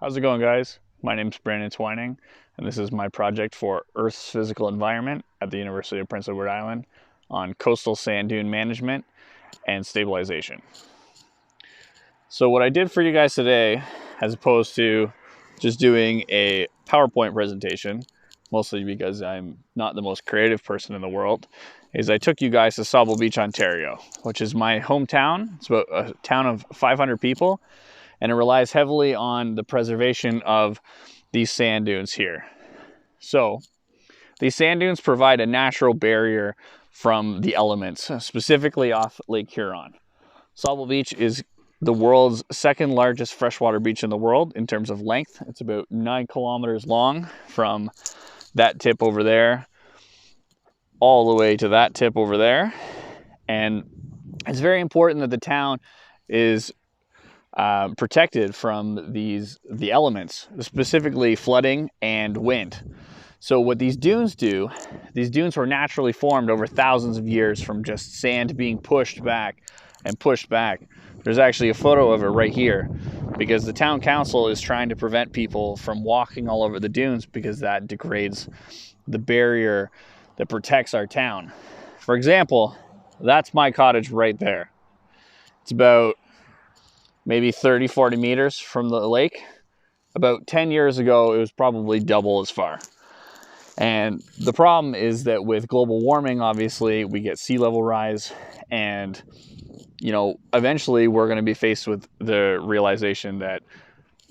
How's it going, guys? My name's Brandon Twining, and this is my project for Earth's physical environment at the University of Prince Edward Island on coastal sand dune management and stabilization. So what I did for you guys today, as opposed to just doing a PowerPoint presentation, mostly because I'm not the most creative person in the world, is I took you guys to Stabilization Beach, Ontario, which is my hometown. It's about a town of 500 people. And it relies heavily on the preservation of these sand dunes here. So these sand dunes provide a natural barrier from the elements, specifically off Lake Huron. Stabilization Beach is the world's second largest freshwater beach in the world in terms of length. It's about 9 kilometers long from that tip over there all the way to that tip over there. And it's very important that the town is protected from the elements, specifically flooding and wind. So what these dunes do, these dunes were naturally formed over thousands of years from just sand being pushed back and pushed back. There's actually a photo of it right here because the town council is trying to prevent people from walking all over the dunes because that degrades the barrier that protects our town. For example, that's my cottage right there. It's about maybe 30, 40 meters from the lake. About 10 years ago, it was probably double as far. And the problem is that with global warming, obviously, we get sea level rise, and eventually we're going to be faced with the realization that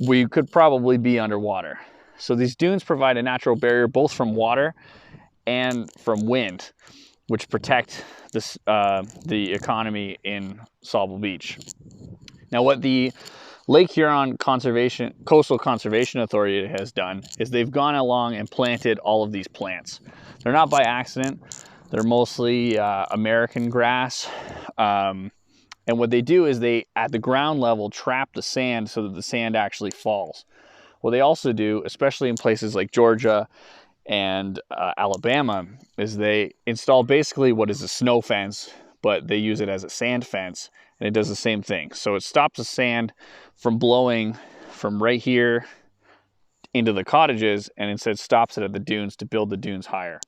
we could probably be underwater. So these dunes provide a natural barrier both from water and from wind, which protect this, the economy in Stabilization Beach. Now, what the Lake Huron Coastal Conservation Authority has done is they've gone along and planted all of these plants. They're not by accident. They're mostly American grass. And what they do is they, at the ground level, trap the sand so that the sand actually falls. What they also do, especially in places like Georgia and Alabama, is they install basically what is a snow fence, but they use it as a sand fence, and it does the same thing. So it stops the sand from blowing from right here into the cottages, and instead stops it at the dunes to build the dunes higher.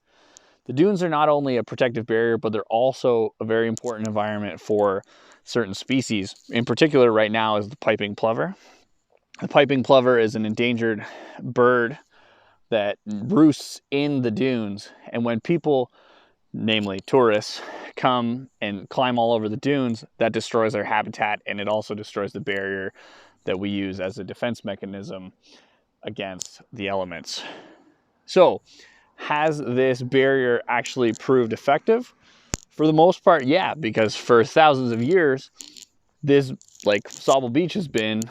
The dunes are not only a protective barrier, but they're also a very important environment for certain species. In particular, right now is the piping plover. The piping plover is an endangered bird that roosts in the dunes, and when people, namely tourists, come and climb all over the dunes, that destroys their habitat, and it also destroys the barrier that we use as a defense mechanism against the elements. So, has this barrier actually proved effective? For the most part, yeah, because for thousands of years, this, like Stabilization Beach, has been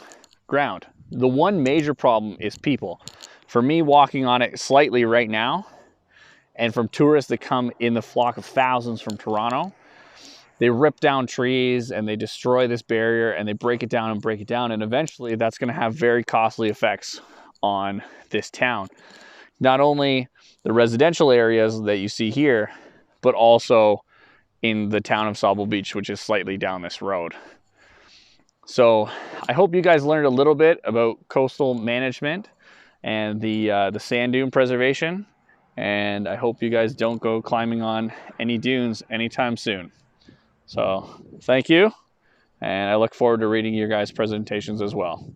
ground. The one major problem is people. For me, walking on it slightly right now, and from tourists that come in the flock of thousands from Toronto, they rip down trees and they destroy this barrier and they break it down and break it down. And eventually that's going to have very costly effects on this town. Not only the residential areas that you see here, but also in the town of Stabilization Beach, which is slightly down this road. So I hope you guys learned a little bit about coastal management and the sand dune preservation. And I hope you guys don't go climbing on any dunes anytime soon. So thank you, and I look forward to reading your guys' presentations as well.